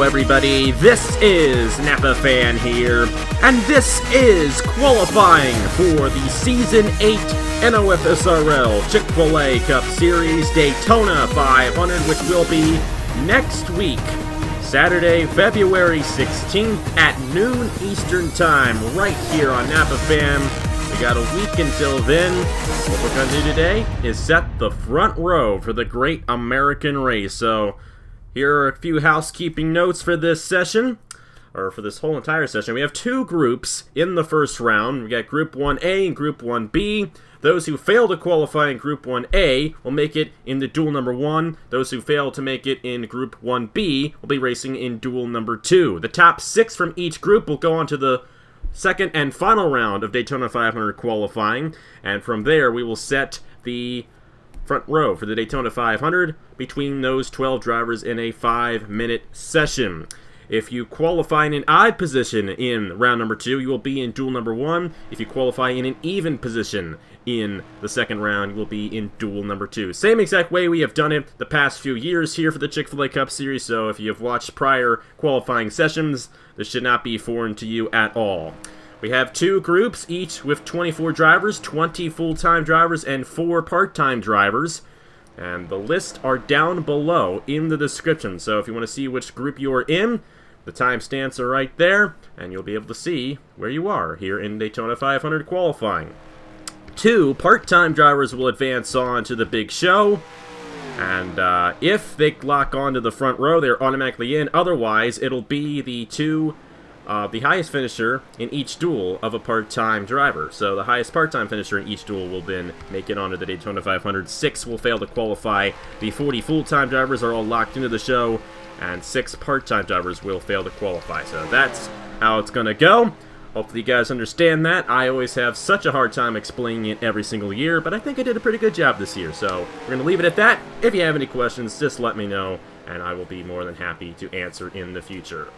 Hello everybody, this is Napa Fan here, and this is qualifying for the Season 8 NOFSRL Chick-Fil-A Cup Series Daytona 500, which will be next week, Saturday, February 16th at noon Eastern Time, right here on Napa Fan. We got a week until then. What we're going to do today is set the front row for the Great American Race. So, here are a few housekeeping notes for this session, or for this whole entire session. We have two groups in the first round. We got Group 1A and Group 1B. Those who fail to qualify in Group 1A will make it in the duel number 1. Those who fail to make it in Group 1B will be racing in duel number 2. The top 6 from each group will go on to the second and final round of Daytona 500 qualifying, and from there we will set the front row for the Daytona 500 between those 12 drivers in a 5-minute session. If you qualify in an odd position in round number 2, you will be in duel number 1. If you qualify in an even position in the second round, you will be in duel number 2. Same exact way we have done it the past few years here for the Chick-Fil-A Cup Series, so if you have watched prior qualifying sessions, this should not be foreign to you at all. We have two groups, each with 24 drivers, 20 full-time drivers, and 4 part-time drivers. And the lists are down below in the description. So if you want to see which group you are in, the timestamps are right there, and you'll be able to see where you are here in Daytona 500 qualifying. 2 part-time drivers will advance on to the big show. And if they lock onto the front row, they're automatically in. Otherwise, it'll be the highest finisher in each duel of a part-time driver. So the highest part-time finisher in each duel will then make it onto the Daytona 500. 6 will fail to qualify. The 40 full-time drivers are all locked into the show, and 6 part-time drivers will fail to qualify. So that's how it's going to go. Hopefully you guys understand that. I always have such a hard time explaining it every single year, but I think I did a pretty good job this year. So we're going to leave it at that. If you have any questions, just let me know, and I will be more than happy to answer in the future.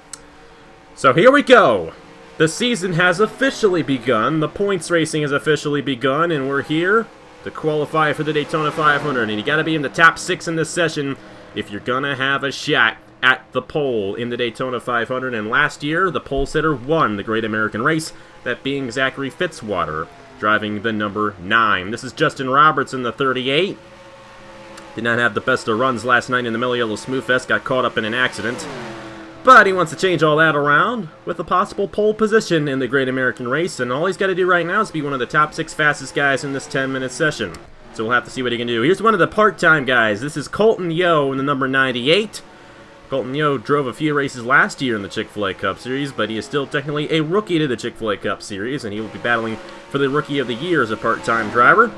So here we go. The season has officially begun. The points racing has officially begun, and we're here to qualify for the Daytona 500. And you got to be in the top 6 in this session if you're going to have a shot at the pole in the Daytona 500. And last year, the pole sitter won the Great American Race, that being Zachary Fitzwater, driving the number 9. This is Justin Roberts in the 38. Did not have the best of runs last night in the Yellow SmoothFest, got caught up in an accident. But he wants to change all that around with a possible pole position in the Great American Race, and all he's got to do right now is be one of the top 6 fastest guys in this 10-minute session. So we'll have to see what he can do. Here's one of the part-time guys. This is Colton Yo in the number 98. Colton Yo drove a few races last year in the Chick-Fil-A Cup Series, but he is still technically a rookie to the Chick-Fil-A Cup Series, and he will be battling for the Rookie of the Year as a part-time driver.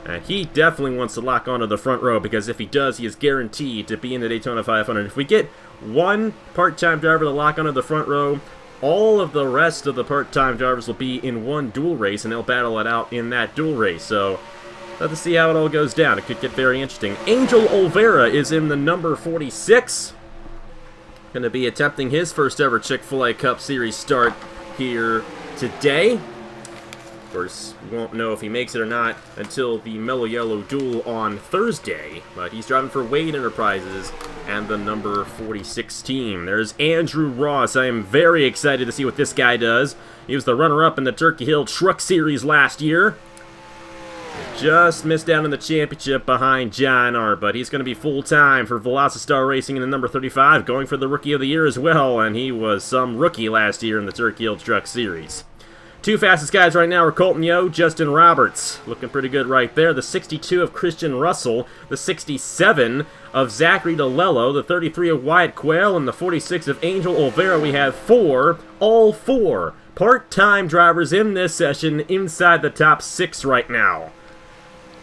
And he definitely wants to lock onto the front row, because if he does, he is guaranteed to be in the Daytona 500. If we get one part-time driver to lock onto the front row, all of the rest of the part-time drivers will be in one dual race, and they'll battle it out in that dual race. So, let's see how it all goes down. It could get very interesting. Olvera is in the number 46. Going to be attempting his first ever Chick-Fil-A Cup Series start here today. Of course, we won't know if he makes it or not until the Mellow Yellow duel on Thursday, but he's driving for Wade Enterprises and the number 46 team. There's Andrew Ross. I am very excited to see what this guy does. He was the runner-up in the Turkey Hill Truck Series last year. Just missed out in the championship behind John Arndt, but he's going to be full-time for Velocitar Racing in the number 35, going for the Rookie of the Year as well, and he was some rookie last year in the Turkey Hill Truck Series. 2 fastest guys right now are Colton Yo, Justin Roberts. Looking pretty good right there. The 62 of Christian Russell, the 67 of Zachary DeLello, the 33 of Wyatt Quail, and the 46 of Angel Olvera. We have all four part-time drivers in this session inside the top 6 right now.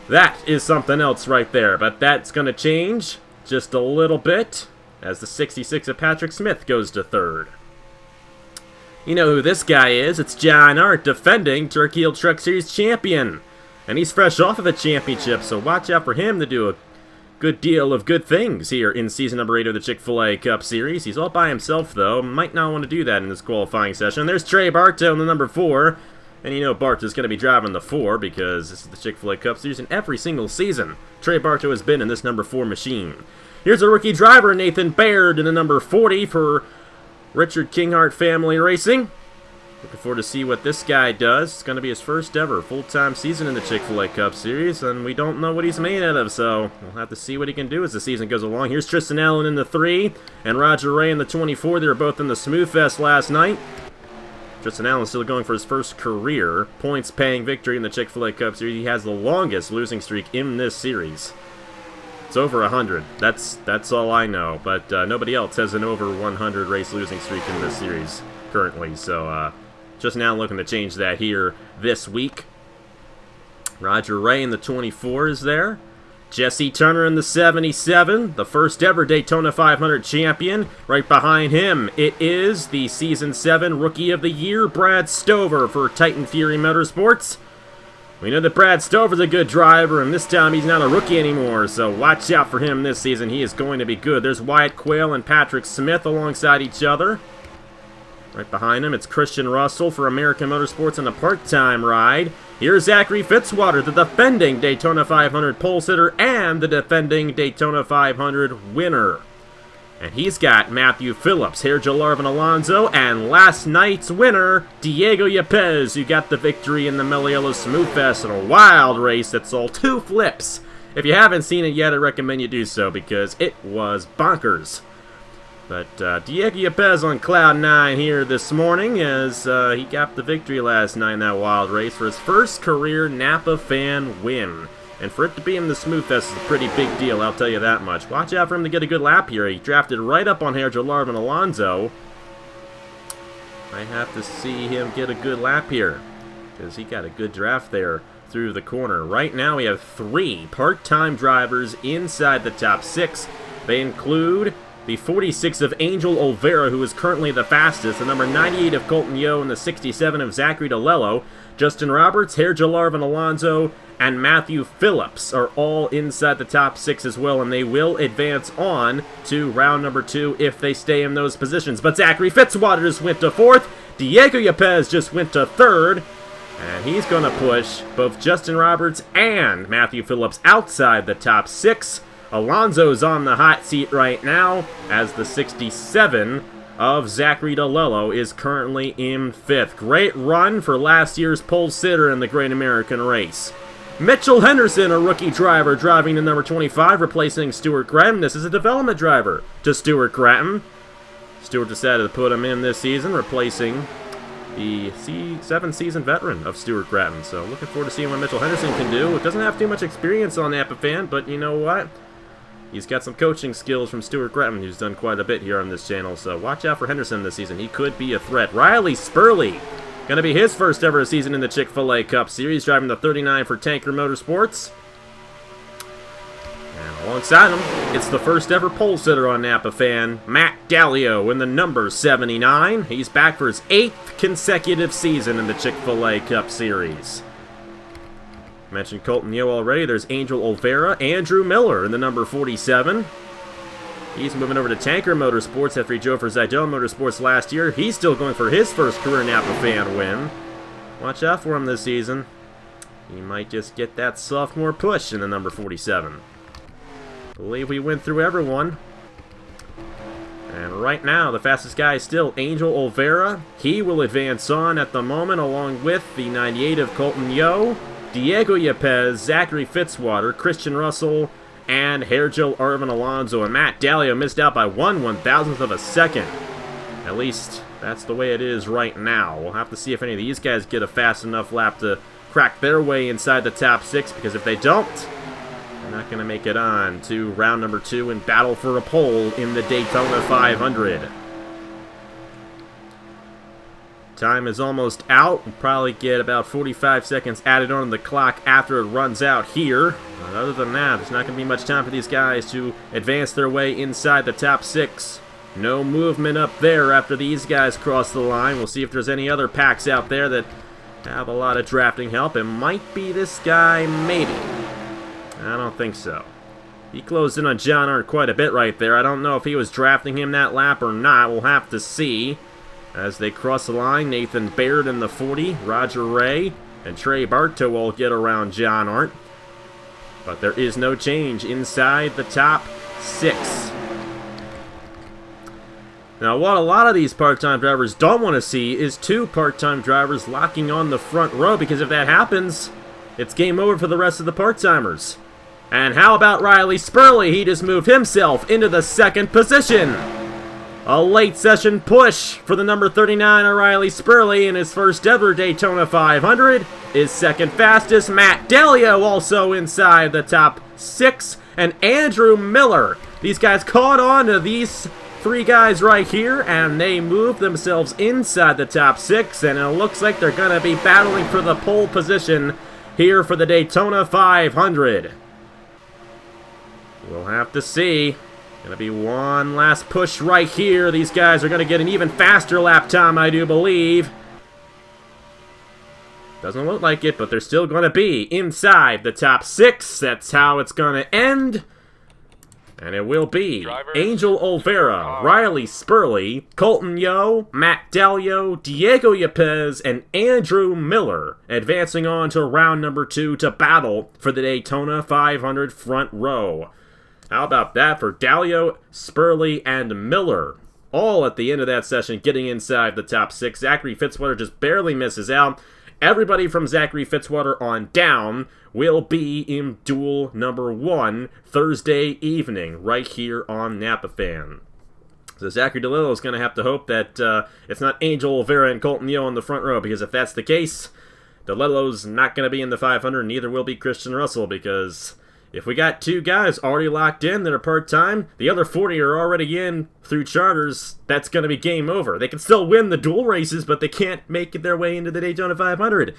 That is something else right there, but that's going to change just a little bit as the 66 of Patrick Smith goes to 3rd. You know who this guy is. It's John Arndt, defending Turkey Hill Truck Series champion. And he's fresh off of a championship, so watch out for him to do a good deal of good things here in season number 8 of the Chick-Fil-A Cup Series. He's all by himself, though. Might not want to do that in this qualifying session. There's Trey Barto in the number 4. And you know Barto's going to be driving the 4 because this is the Chick-Fil-A Cup Series, and every single season Trey Barto has been in this number 4 machine. Here's a rookie driver, Nathan Baird, in the number 40 for Richard Kinghart Family Racing. Looking forward to see what this guy does. It's going to be his first ever full-time season in the Chick-Fil-A Cup Series, and we don't know what he's made out of, so we'll have to see what he can do as the season goes along. Here's Tristen Allen in the 3, and Roger Ray in the 24. They were both in the SmoothFest last night. Tristen Allen still going for his first career points-paying victory in the Chick-Fil-A Cup Series. He has the longest losing streak in this series. It's over 100. That's all I know, but nobody else has an over 100 race losing streak in this series currently, so just now looking to change that here this week. Roger Ray in the 24 is there. Jesse Turner in the 77, the first ever Daytona 500 champion. Right behind him, it is the Season 7 Rookie of the Year, Brad Stover for Titan Fury Motorsports. We know that Brad Stover's a good driver, and this time he's not a rookie anymore, so watch out for him this season. He is going to be good. There's Wyatt Quail and Patrick Smith alongside each other. Right behind him, it's Christian Russell for American Motorsports in a part-time ride. Here's Zachary Fitzwater, the defending Daytona 500 pole sitter and the defending Daytona 500 winner. And he's got Matthew Phillips, Hierjel, Arvin, Alonso, and last night's winner, Diego Yepez, who got the victory in the Meliello SmoothFest in a wild race that saw 2 flips. If you haven't seen it yet, I recommend you do so because it was bonkers. But Diego Yepez on cloud 9 here this morning as he got the victory last night in that wild race for his first career Napa fan win. And for it to be in the SmoothFest is a pretty big deal, I'll tell you that much. Watch out for him to get a good lap here. He drafted right up on Hierjel, Arvin, Alonso. I have to see him get a good lap here because he got a good draft there through the corner. Right now we have 3 part-time drivers inside the top 6. They include the 46 of Angel Olvera, who is currently the fastest, the number 98 of Colton Yo, and the 67 of Zachary DeLello. Justin Roberts, Hierjel, Arvin, Alonso, and Matthew Phillips are all inside the top 6 as well, and they will advance on to round number 2 if they stay in those positions. But Zachary Fitzwater just went to 4th, Diego Yepez just went to 3rd, and he's going to push both Justin Roberts and Matthew Phillips outside the top 6. Alonso's on the hot seat right now as the 67 of Zachary DeLello is currently in 5th. Great run for last year's pole sitter in the Great American Race. Mitchell Henderson, a rookie driver, driving the number 25, replacing Stuart Gratton. This is a development driver to Stuart Gratton. Stuart decided to put him in this season, replacing the 7-season veteran of Stuart Gratton. So looking forward to seeing what Mitchell Henderson can do. It doesn't have too much experience on Napa fan, but you know what? He's got some coaching skills from Stuart Gratton, who's done quite a bit here on this channel, so watch out for Henderson this season. He could be a threat. Riley Spurly, going to be his first ever season in the Chick-Fil-A Cup Series, driving the 39 for Tanker Motorsports. And alongside him, it's the first ever pole sitter on Napa fan, Matt Dallio, in the number 79. He's back for his 8th consecutive season in the Chick-Fil-A Cup Series. Mentioned Colton Yo already. There's Angel Olvera, Andrew Miller in the number 47. He's moving over to Tanker Motorsports after he drove for Zidell Motorsports last year. He's still going for his first career Napa fan win. Watch out for him this season. He might just get that sophomore push in the number 47. I believe we went through everyone. And right now, the fastest guy is still Angel Olvera. He will advance on at the moment along with the 98 of Colton Yo, Diego Yepez, Zachary Fitzwater, Christian Russell, and Hierjel, Arvin, Alonso. And Matt Dallio missed out by 1/1000th of a second. At least that's the way it is right now. We'll have to see if any of these guys get a fast enough lap to crack their way inside the top 6, because if they don't, they're not going to make it on to round number 2 and battle for a pole in the Daytona 500. Time is almost out. We'll probably get about 45 seconds added on the clock after it runs out here. But other than that, there's not going to be much time for these guys to advance their way inside the top 6. No movement up there after these guys cross the line. We'll see if there's any other packs out there that have a lot of drafting help. It might be this guy, maybe. I don't think so. He closed in on John Arndt quite a bit right there. I don't know if he was drafting him that lap or not. We'll have to see. As they cross the line, Nathan Baird in the 40, Roger Ray, and Trey Barto will get around John Arndt. But there is no change inside the top 6. Now, what a lot of these part-time drivers don't want to see is 2 part-time drivers locking on the front row, because if that happens, it's game over for the rest of the part-timers. And how about Riley Spurly? He just moved himself into the 2nd position. A late session push for the number 39 Riley Spurly in his first ever Daytona 500. His 2nd fastest, Matt Dalio, also inside the top 6. And Andrew Miller. These guys caught on to these 3 guys right here, and they moved themselves inside the top 6. And it looks like they're going to be battling for the pole position here for the Daytona 500. We'll have to see. Gonna be one last push right here. These guys are gonna get an even faster lap time, I do believe. Doesn't look like it, but they're still gonna be inside the top 6. That's how it's gonna end. And it will be Angel Olvera, Riley Spurly, Colton Yo, Matt Dalio, Diego Yepez, and Andrew Miller advancing on to round number 2 to battle for the Daytona 500 front row. How about that for Dalio, Spurly, and Miller? All at the end of that session getting inside the top 6. Zachary Fitzwater just barely misses out. Everybody from Zachary Fitzwater on down will be in duel number 1 Thursday evening right here on Napa Fan. So Zachary DeLillo is going to have to hope that it's not Angel Olvera and Colton Yo in the front row, because if that's the case, DeLillo's not going to be in the 500, neither will be Christian Russell, because if we got 2 guys already locked in that are part-time, the other 40 are already in through charters, that's going to be game over. They can still win the dual races, but they can't make their way into the Daytona 500.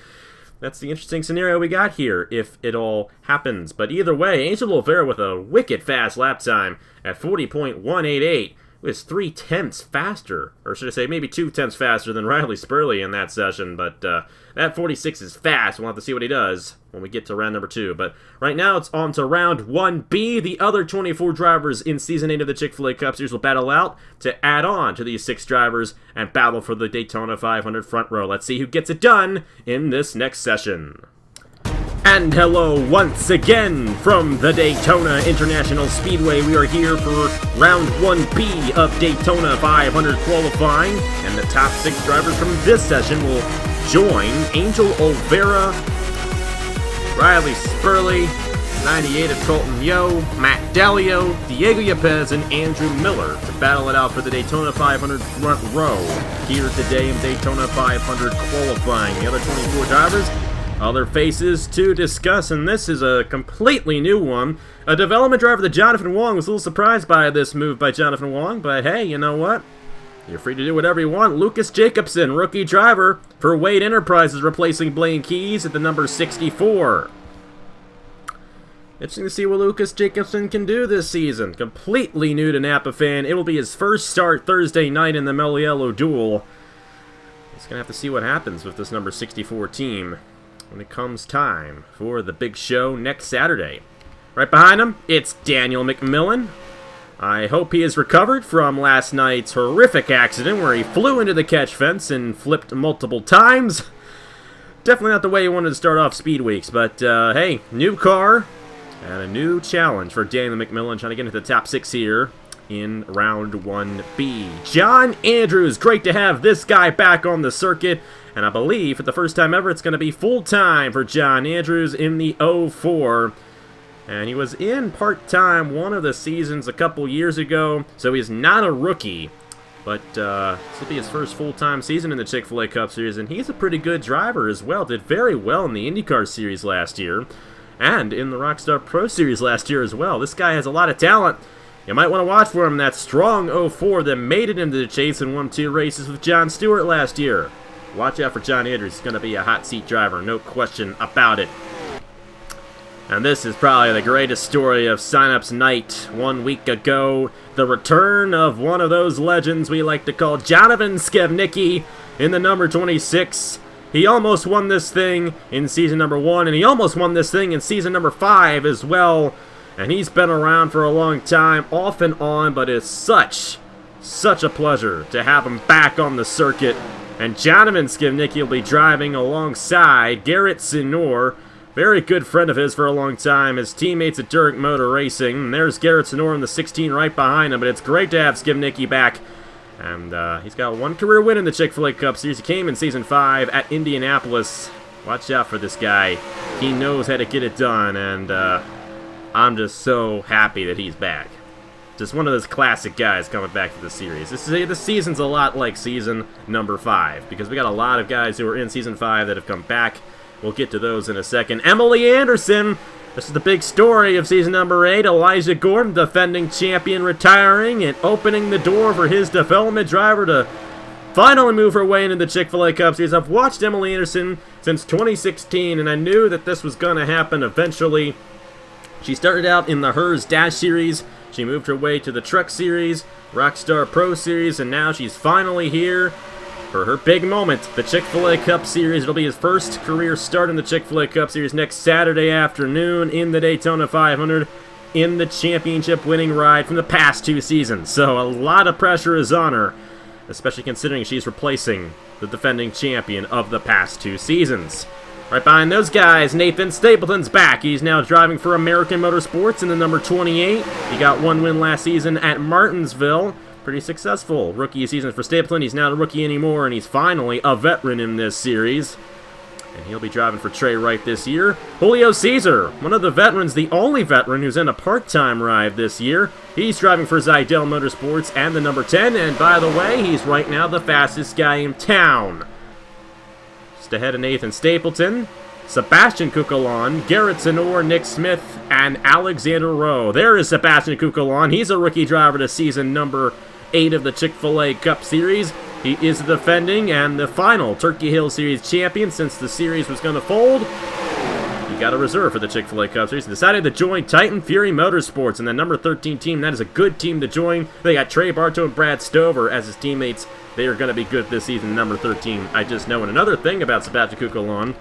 That's the interesting scenario we got here, if it all happens. But either way, Angel Olvera with a wicked fast lap time at 40.188. Was 0.3 faster, or should I say maybe 0.2 faster than Riley Spurly in that session, but that 46 is fast. We'll have to see what he does when we get to round number 2. But right now it's on to round 1B. The other 24 drivers in Season 8 of the Chick-Fil-A Cup Series will battle out to add on to these 6 drivers and battle for the Daytona 500 front row. Let's see who gets it done in this next session. And hello once again from the Daytona International Speedway. We are here for round 1B of Daytona 500 qualifying, and the top 6 drivers from this session will join Angel Olvera, Riley Spurly, 98 of Colton Yo, Matt Dalio, Diego Yepez, and Andrew Miller to battle it out for the Daytona 500 front row here today in Daytona 500 qualifying. The other 24 drivers, other faces to discuss, and this is a completely new one. A development driver, the Jonathan Wong, was a little surprised by this move by Jonathan Wong, but hey, you know what? You're free to do whatever you want. Lucas Jacobson, rookie driver for Wade Enterprises, replacing Blaine Keys at the number 64. Interesting to see what Lucas Jacobson can do this season. Completely new to Napa Fan. It will be his first start Thursday night in the Meliello Duel. He's going to have to see what happens with this number 64 team when it comes time for the big show next Saturday. Right behind him, it's Daniel McMillan. I hope he has recovered from last night's horrific accident where he flew into the catch fence and flipped multiple times. Definitely not the way he wanted to start off Speed Weeks, but hey, new car and a new challenge for Daniel McMillan, trying to get into the top 6 here in round 1B. John Andrews, great to have this guy back on the circuit. And I believe for the first time ever, it's going to be full-time for John Andrews in the 04. And he was in part-time one of the seasons a couple years ago, so he's not a rookie. But this will be his first full-time season in the Chick-Fil-A Cup Series, and he's a pretty good driver as well. Did very well in the IndyCar Series last year, and in the Rockstar Pro Series last year as well. This guy has a lot of talent. You might want to watch for him, that strong 04 that made it into the chase and won 2 races with John Stewart last year. Watch out for John Andrews. He's going to be a hot seat driver, no question about it. And this is probably the greatest story of signups night 1 week ago. The return of one of those legends we like to call Jonathan Skevnicki in the number 26. He almost won this thing in season number 1, and he almost won this thing in season number 5 as well. And he's been around for a long time, off and on, but it's such a pleasure to have him back on the circuit. And Jonathan Skevnicki will be driving alongside Garrett Sinor very good friend of his for a long time, his teammates at Durek Motor Racing. And there's Garrett Sonora in the 16 right behind him, but it's great to have Skibnicki back. And he's got one career win in the Chick-Fil-A Cup Series. He came in Season 5 at Indianapolis. Watch out for this guy. He knows how to get it done, and I'm just so happy that he's back. Just one of those classic guys coming back to the series. This season's a lot like season number 5, because we got a lot of guys who are in Season 5 that have come back. We'll get to those in a second. Emily Anderson! This is the big story of season number 8. Elijah Gordon, defending champion, retiring and opening the door for his development driver to finally move her way into the Chick-Fil-A Cup Series. I've watched Emily Anderson since 2016, and I knew that this was going to happen eventually. She started out in the Hers Dash Series. She moved her way to the Truck Series, Rockstar Pro Series, and now she's finally here for her big moment, the Chick-Fil-A Cup Series. It'll be his first career start in the Chick-Fil-A Cup Series next Saturday afternoon in the Daytona 500 in the championship-winning ride from the past 2 seasons. So a lot of pressure is on her, especially considering she's replacing the defending champion of the past 2 seasons. Right behind those guys, Nathan Stapleton's back. He's now driving for American Motorsports in the number 28. He got 1 win last season at Martinsville. Pretty successful rookie season for Stapleton. He's not a rookie anymore, and he's finally a veteran in this series. And he'll be driving for Trey Wright this year. Julio Caesar, one of the veterans, the only veteran who's in a part-time ride this year. He's driving for Zidell Motorsports and the number 10, and by the way, he's right now the fastest guy in town. Just ahead of Nathan Stapleton, Sebastian Kukulon, Garrett Sonora, Nick Smith, and Alexander Rowe. There is Sebastian Kukulon. He's a rookie driver to season number 8 of the Chick-Fil-A Cup Series. He is the defending and the final Turkey Hill Series champion since the series was going to fold. He got a reserve for the Chick-Fil-A Cup Series. He decided to join Titan Fury Motorsports and the number 13 team. That is a good team to join. They got Trey Barto and Brad Stover as his teammates. They are going to be good this season, number 13. I just know. And another thing about Sebastian Kukulon,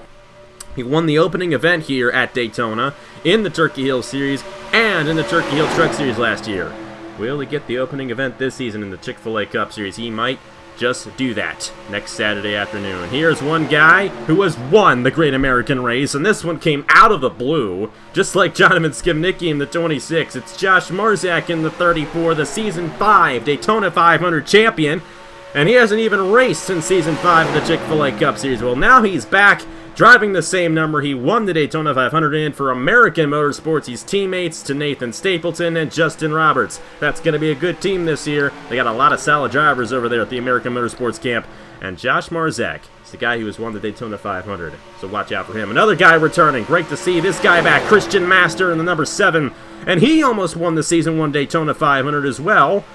he won the opening event here at Daytona in the Turkey Hill Series and in the Turkey Hill Truck Series last year. Will he get the opening event this season in the Chick-Fil-A Cup Series? He might just do that next Saturday afternoon. Here's one guy who has won the Great American Race, and this one came out of the blue, just like Jonathan Skibnicki in the 26. It's Josh Marzak in the 34, the Season 5 Daytona 500 champion, and he hasn't even raced since Season 5 of the Chick-Fil-A Cup Series. Well, now he's back, driving the same number he won the Daytona 500 in for American Motorsports. He's teammates to Nathan Stapleton and Justin Roberts. That's going to be a good team this year. They got a lot of solid drivers over there at the American Motorsports camp. And Josh Marzak is the guy who has won the Daytona 500, so watch out for him. Another guy returning. Great to see this guy back, Christian Master in the number 7. And he almost won the Season 1 Daytona 500 as well.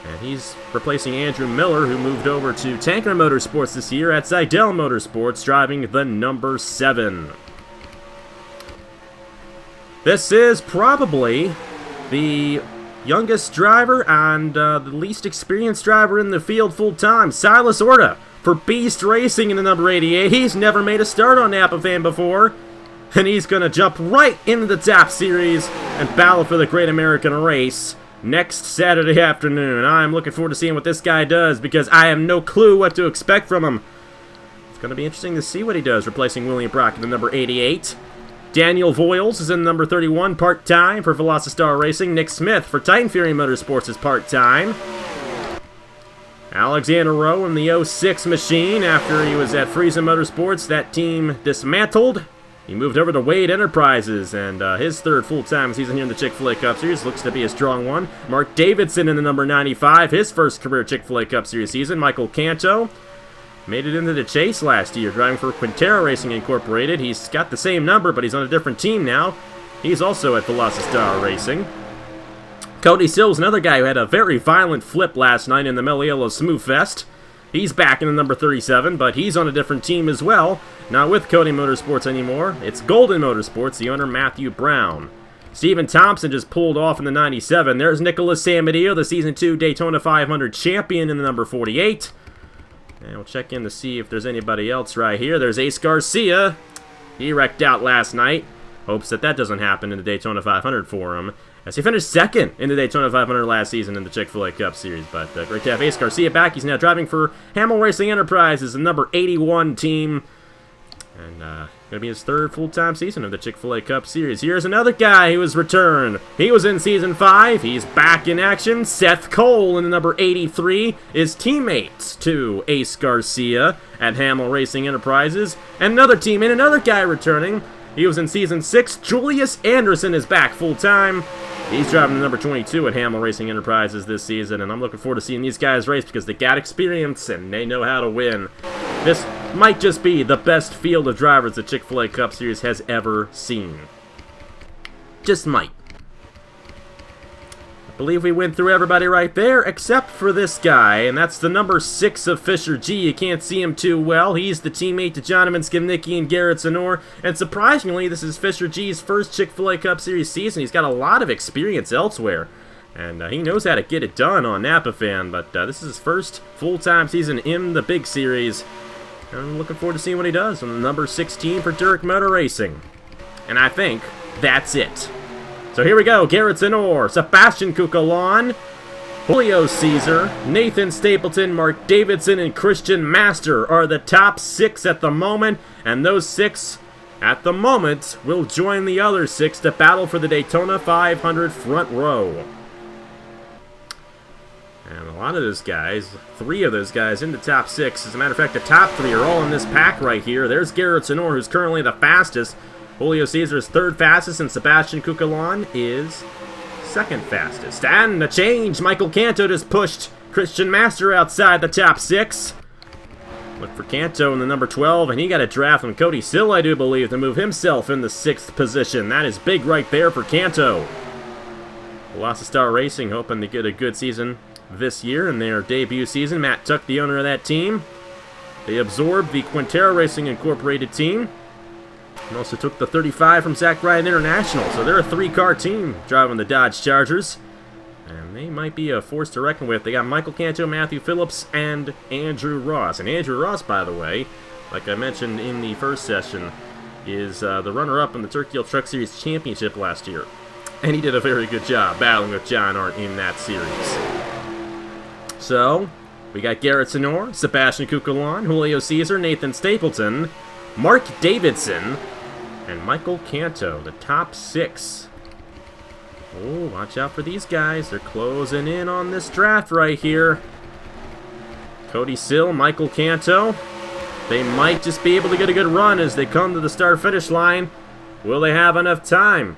And he's replacing Andrew Miller, who moved over to Tanker Motorsports this year at Zidell Motorsports, driving the number 7. This is probably the youngest driver and the least experienced driver in the field full-time, Silas Orta, for Beast Racing in the number 88. He's never made a start on Napa Fan before, and he's going to jump right into the TAP Series and battle for the Great American Race next Saturday afternoon. I'm looking forward to seeing what this guy does because I have no clue what to expect from him. It's going to be interesting to see what he does, replacing William Brock in the number 88. Daniel Voiles is in the number 31, part-time for Velocitar Racing. Nick Smith for Titan Fury Motorsports is part-time. Alexander Rowe in the 06 machine after he was at Friesen Motorsports. That team dismantled. He moved over to Wade Enterprises, and his third full-time season here in the Chick-Fil-A Cup Series looks to be a strong one. Mark Davidson in the number 95, his first career Chick-Fil-A Cup Series season. Michael Canto made it into the chase last year, driving for Quintero Racing Incorporated. He's got the same number, but he's on a different team now. He's also at Velocitar Racing. Cody Sills, another guy who had a very violent flip last night in the Meliello SmoothFest. He's back in the number 37, but he's on a different team as well. Not with Cody Motorsports anymore. It's Golden Motorsports, the owner Matthew Brown. Stephen Thompson just pulled off in the 97. There's Nicholas Samadillo, the Season 2 Daytona 500 champion in the number 48. And we'll check in to see if there's anybody else right here. There's Ace Garcia. He wrecked out last night. Hopes that doesn't happen in the Daytona 500 for him, as he finished second in the Daytona 500 last season in the Chick-Fil-A Cup Series. But great to have Ace Garcia back. He's now driving for Hamill Racing Enterprises, the number 81 team. And Going to be his third full-time season of the Chick-Fil-A Cup Series. Here's another guy who has returned. He was in Season 5. He's back in action. Seth Cole in the number 83 is teammates to Ace Garcia at Hamill Racing Enterprises. And another teammate, another guy returning. He was in Season 6. Julius Anderson is back full-time. He's driving the number 22 at Hamill Racing Enterprises this season, and I'm looking forward to seeing these guys race because they got experience and they know how to win. This might just be the best field of drivers the Chick-Fil-A Cup Series has ever seen. Just might. I believe we went through everybody right there, except for this guy, and that's the number 6 of Fisher G. You can't see him too well. He's the teammate to Jonathan Skimnicki and Garrett Zenor, and surprisingly, this is Fisher G's first Chick-Fil-A Cup Series season. He's got a lot of experience elsewhere, and he knows how to get it done on Napa Fan, but this is his first full-time season in the big series. I'm looking forward to seeing what he does on the number 16 for Dirk Motor Racing. And I think that's it. So here we go. Garrett Zenor, Sebastian Cucalon, Julio Caesar, Nathan Stapleton, Mark Davidson, and Christian Master are the top 6 at the moment. And those 6 at the moment will join the other 6 to battle for the Daytona 500 front row. And a lot of those guys, 3 of those guys in the top 6. As a matter of fact, the top 3 are all in this pack right here. There's Garrett Zenor, who's currently the fastest. Julio Caesar is 3rd fastest, and Sebastian Cucalon is 2nd fastest. And the change, Michael Canto just pushed Christian Master outside the top 6. Look for Canto in the number 12, and he got a draft from Cody Sill, I do believe, to move himself in the 6th position. That is big right there for Canto. Velocity Racing hoping to get a good season this year in their debut season. Matt Tuck, the owner of that team. They absorbed the Quintero Racing Incorporated team. And also took the 35 from Zach Ryan International. So they're a 3-car team driving the Dodge Chargers. And they might be a force to reckon with. They got Michael Canto, Matthew Phillips, and Andrew Ross. And Andrew Ross, by the way, like I mentioned in the first session, is the runner-up in the Turkey Hill Truck Series Championship last year. And he did a very good job battling with John Arndt in that series. So, we got Garrett Zenor, Sebastian Cucalon, Julio Caesar, Nathan Stapleton, Mark Davidson, and Michael Canto, the top 6. Oh, watch out for these guys. They're closing in on this draft right here. Cody Sill, Michael Canto. They might just be able to get a good run as they come to the start-finish line. Will they have enough time?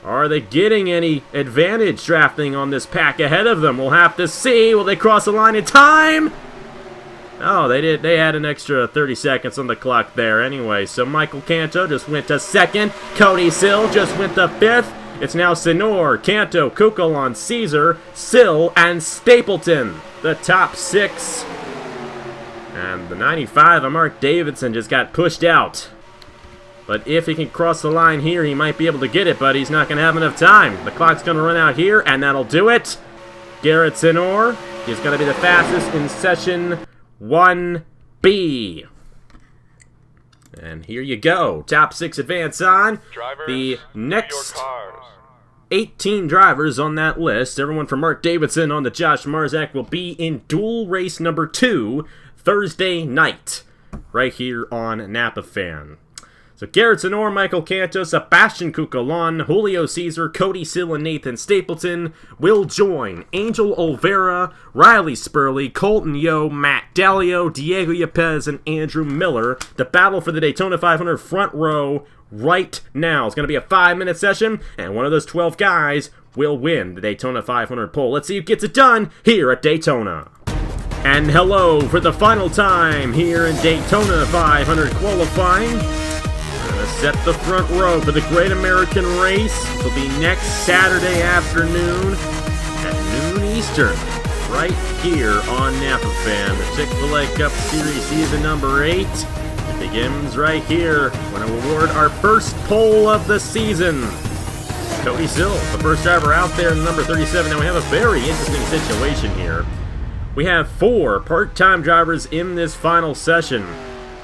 Are they getting any advantage drafting on this pack ahead of them? We'll have to see. Will they cross the line in time? Oh, they did. They had an extra 30 seconds on the clock there anyway. So Michael Canto just went to 2nd. Cody Sill just went to 5th. It's now Zenor, Canto, Cucalon, Caesar, Sill, and Stapleton, the top 6. And the 95 of Mark Davidson just got pushed out. But if he can cross the line here, he might be able to get it, but he's not going to have enough time. The clock's going to run out here, and that'll do it. Garrett Zenor is going to be the fastest in Session 1B. And here you go. Top 6 advance on. Drivers, the next 18 drivers on that list. Everyone from Mark Davidson on the Josh Marzak will be in dual race number 2 Thursday night right here on Napa Fan. So Garrett Zenor, Michael Canto, Sebastian Cucalon, Julio Caesar, Cody Sill, and Nathan Stapleton will join Angel Olvera, Riley Spurly, Colton Yo, Matt Dalio, Diego Yepes, and Andrew Miller to battle for the Daytona 500 front row right now. It's going to be a 5-minute session, and one of those 12 guys will win the Daytona 500 pole. Let's see who gets it done here at Daytona. And hello for the final time here in Daytona 500 qualifying. Set the front row for the Great American Race. It'll be next Saturday afternoon at noon Eastern, right here on Napa Fan. The Chick-Fil-A Cup Series season number 8. It begins right here when we award our first pole of the season. Cody Sill, the first driver out there in number 37. Now we have a very interesting situation here. We have 4 part-time drivers in this final session.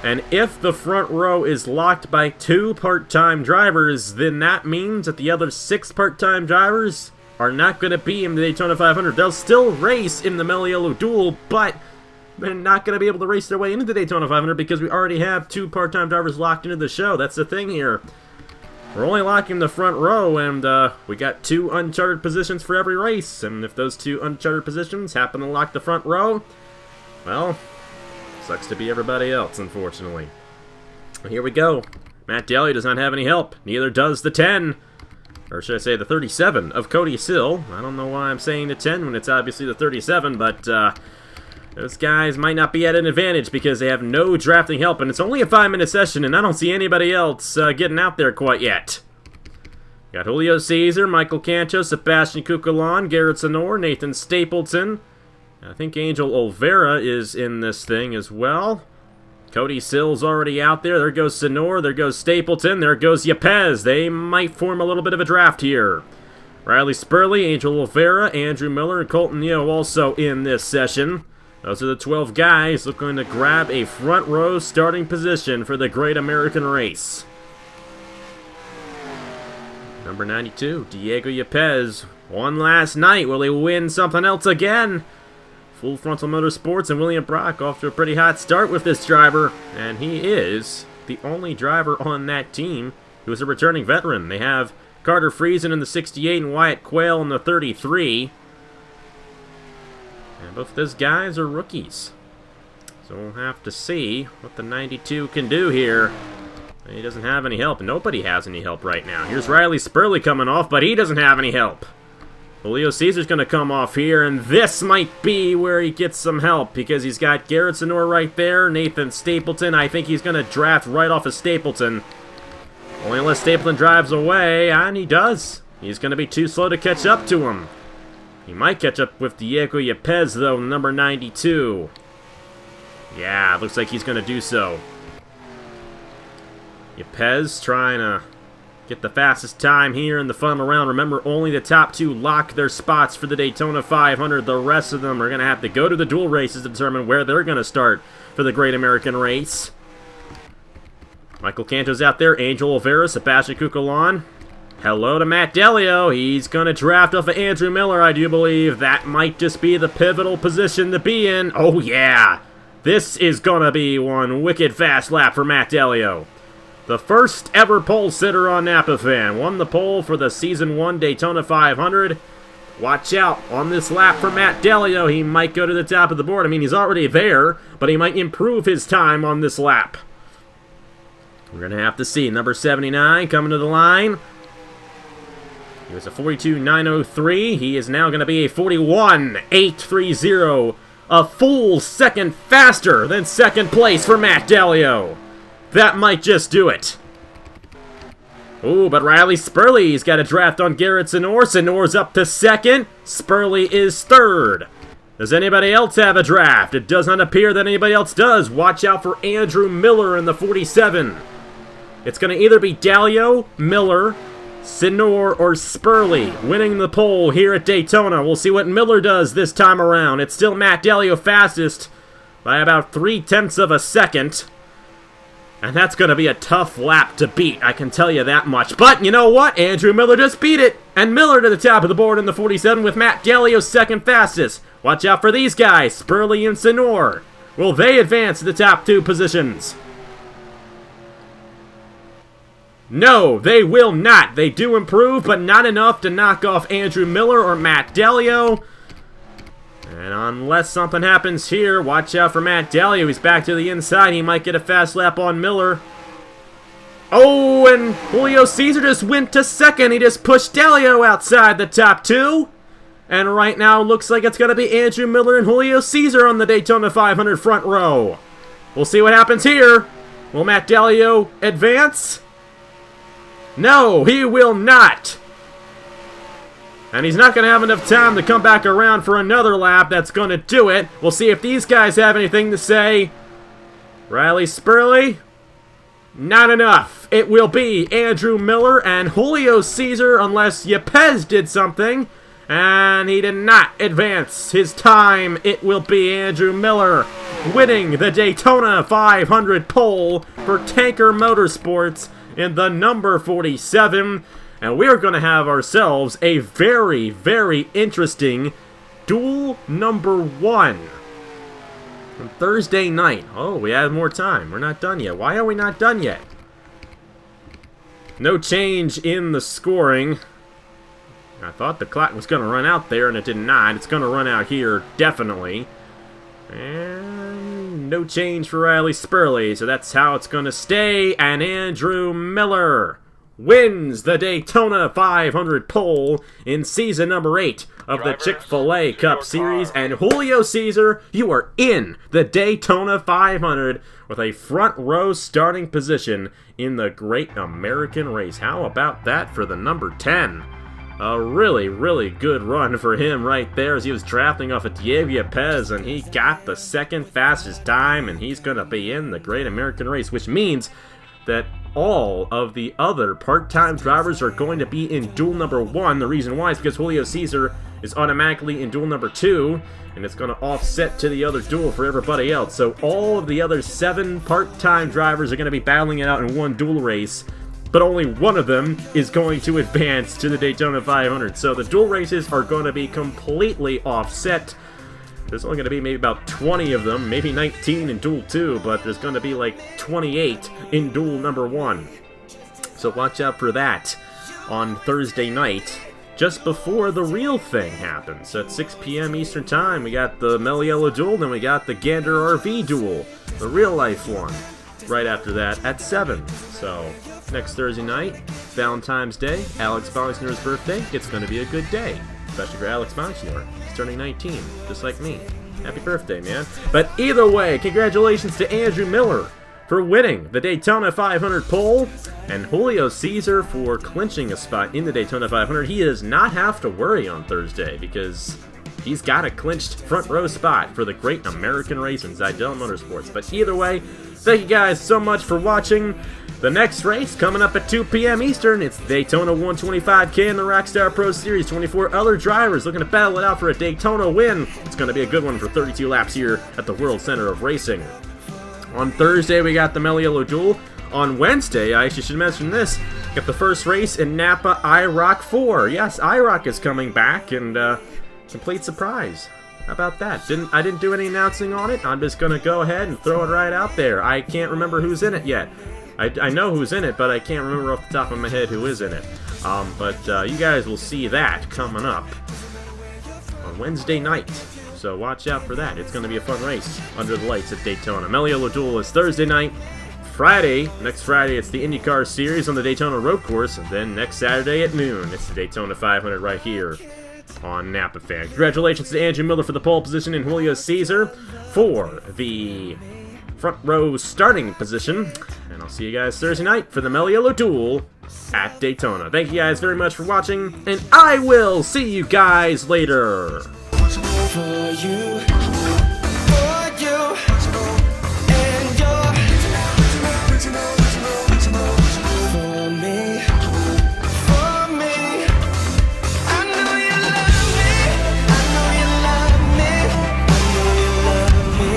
And if the front row is locked by 2 part-time drivers, then that means that the other 6 part-time drivers are not going to be in the Daytona 500. They'll still race in the Meliello Duel, but they're not going to be able to race their way into the Daytona 500 because we already have 2 part-time drivers locked into the show. That's the thing here. We're only locking the front row, and we got 2 uncharted positions for every race. And if those 2 uncharted positions happen to lock the front row, well, sucks to be everybody else, unfortunately. Here we go. Matt Daly does not have any help. Neither does the 10. Or should I say the 37 of Cody Sill. I don't know why I'm saying the 10 when it's obviously the 37, but those guys might not be at an advantage because they have no drafting help, and it's only a 5-minute session, and I don't see anybody else getting out there quite yet. Got Julio Caesar, Michael Cancho, Sebastian Cuculon, Garrett Sonor, Nathan Stapleton. I think Angel Olvera is in this thing as well. Cody Sill's already out there. There goes Sonor. There goes Stapleton. There goes Yepez. They might form a little bit of a draft here. Riley Spurly, Angel Olvera, Andrew Miller, and Colton Yeo also in this session. Those are the 12 guys looking to grab a front row starting position for the Great American Race. Number 92, Diego Yepez. Won last night. Will he win something else again? Full Frontal Motorsports and William Brock off to a pretty hot start with this driver. And he is the only driver on that team who is a returning veteran. They have Carter Friesen in the 68 and Wyatt Quail in the 33. And both of those guys are rookies. So we'll have to see what the 92 can do here. He doesn't have any help. Nobody has any help right now. Here's Riley Spurly coming off, but he doesn't have any help. Julio Caesar's going to come off here, and this might be where he gets some help because he's got Garrett Sonor right there, Nathan Stapleton. I think he's going to draft right off of Stapleton. Only unless Stapleton drives away, and he does. He's going to be too slow to catch up to him. He might catch up with Diego Yepez, though, number 92. Yeah, looks like he's going to do so. Yepez trying to get the fastest time here in the final round. Remember, only the top 2 lock their spots for the Daytona 500. The rest of them are going to have to go to the dual races to determine where they're going to start for the Great American Race. Michael Canto's out there. Angel Olvera, Sebastian Cuculon. Hello to Matt Delio. He's going to draft off of Andrew Miller, I do believe. That might just be the pivotal position to be in. Oh, yeah. This is going to be one wicked fast lap for Matt Delio. The first ever pole sitter on Napa Fan. Won the pole for the Season 1 Daytona 500. Watch out on this lap for Matt Delio. He might go to the top of the board. I mean, he's already there, but he might improve his time on this lap. We're going to have to see. Number 79 coming to the line. He was a 42.903. He is now going to be a 41.830. A full second faster than second place for Matt Delio. That might just do it. Ooh, but Riley Spurly's got a draft on Garrett Sonor. Sonor's up to second. Spurly is third. Does anybody else have a draft? It does not appear that anybody else does. Watch out for Andrew Miller in the 47. It's going to either be Dalio, Miller, Sonor, or Spurly winning the pole here at Daytona. We'll see what Miller does this time around. It's still Matt Dalio fastest by about 0.3 of a second. And that's going to be a tough lap to beat, I can tell you that much. But you know what? Andrew Miller just beat it. And Miller to the top of the board in the 47 with Matt Dalio second fastest. Watch out for these guys, Spurly and Sonor. Will they advance to the top 2 positions? No, they will not. They do improve, but not enough to knock off Andrew Miller or Matt Dalio. And unless something happens here, watch out for Matt Dalio. He's back to the inside. He might get a fast lap on Miller. Oh, and Julio Caesar just went to second. He just pushed Dalio outside the top 2. And right now, looks like it's going to be Andrew Miller and Julio Caesar on the Daytona 500 front row. We'll see what happens here. Will Matt Dalio advance? No, he will not. And he's not going to have enough time to come back around for another lap. That's going to do it. We'll see if these guys have anything to say. Riley Spurly? Not enough. It will be Andrew Miller and Julio Caesar unless Yepez did something. And he did not advance his time. It will be Andrew Miller winning the Daytona 500 pole for Tanker Motorsports in the number 47. And we're going to have ourselves a very, very interesting duel number 1. On Thursday night. Oh, we have more time. We're not done yet. Why are we not done yet? No change in the scoring. I thought the clock was going to run out there, and it did not. It's going to run out here, definitely. And no change for Riley Spurly, so that's how it's going to stay. And Andrew Miller wins the Daytona 500 pole in season number 8 of the Chick-Fil-A Cup Series. And Julio Cesar, you are in the Daytona 500 with a front row starting position in the Great American Race. How about that for the number 10? A really, really good run for him right there as he was drafting off of Diego Pez, and he got the second fastest time, and he's going to be in the Great American Race, which means that all of the other part-time drivers are going to be in duel number 1. The reason why is because Julio Cesar is automatically in duel number 2, and it's going to offset to the other duel for everybody else. So all of the other 7 part-time drivers are going to be battling it out in one duel race, but only one of them is going to advance to the Daytona 500. So the duel races are going to be completely offset. There's only going to be maybe about 20 of them, maybe 19 in duel 2, but there's going to be like 28 in duel number 1. So watch out for that on Thursday night, just before the real thing happens. So at 6 p.m. Eastern Time, we got the Meliello duel, then we got the Gander RV duel, the real-life one, right after that at 7. So next Thursday night, Valentine's Day, Alex Bonsignore's birthday. It's going to be a good day, especially for Alex Bonsignore. He's turning 19, just like me. Happy birthday, man. But either way, congratulations to Andrew Miller for winning the Daytona 500 pole, and Julio Cesar for clinching a spot in the Daytona 500. He does not have to worry on Thursday because he's got a clinched front row spot for the Great American Race in Zydell Motorsports. But either way, thank you guys so much for watching. The next race coming up at 2 p.m. Eastern, it's the Daytona 125K and the Rockstar Pro Series. 24 other drivers looking to battle it out for a Daytona win. It's going to be a good one for 32 laps here at the World Center of Racing. On Thursday, we got the Meliello duel. On Wednesday, I actually should mention this, got the first race in Napa IROC 4. Yes, IROC is coming back, and complete surprise. How about that? I didn't do any announcing on it. I'm just going to go ahead and throw it right out there. I can't remember who's in it yet. I know who's in it, but I can't remember off the top of my head who is in it. But you guys will see that coming up on Wednesday night. So watch out for that. It's going to be a fun race under the lights at Daytona. Meliello duel is Thursday night. Next Friday, it's the IndyCar Series on the Daytona Road Course. And then next Saturday at noon, it's the Daytona 500 right here on Napa Fan. Congratulations to Andrew Miller for the pole position and Julio Cesar for the front row starting position. And I'll see you guys Thursday night for the Meliello duel at Daytona. Thank you guys very much for watching, and I will see you guys later. For you, and your, for me, I know you love me, I know you love me, I know you love me.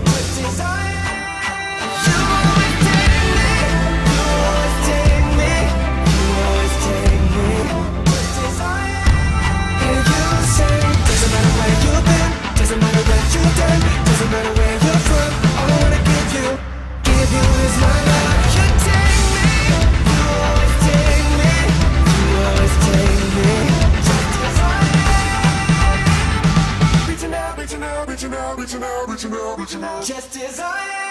What desire, you always take me, you always take me, you always take me. What desire, and you say, doesn't matter where you've been, doesn't matter what you've done, doesn't matter where you're from. All I wanna give you is my love. You take me, you always take me, you always take me. Reaching out, reaching out, reaching out, reaching out, reaching out, reaching out. Just as I am.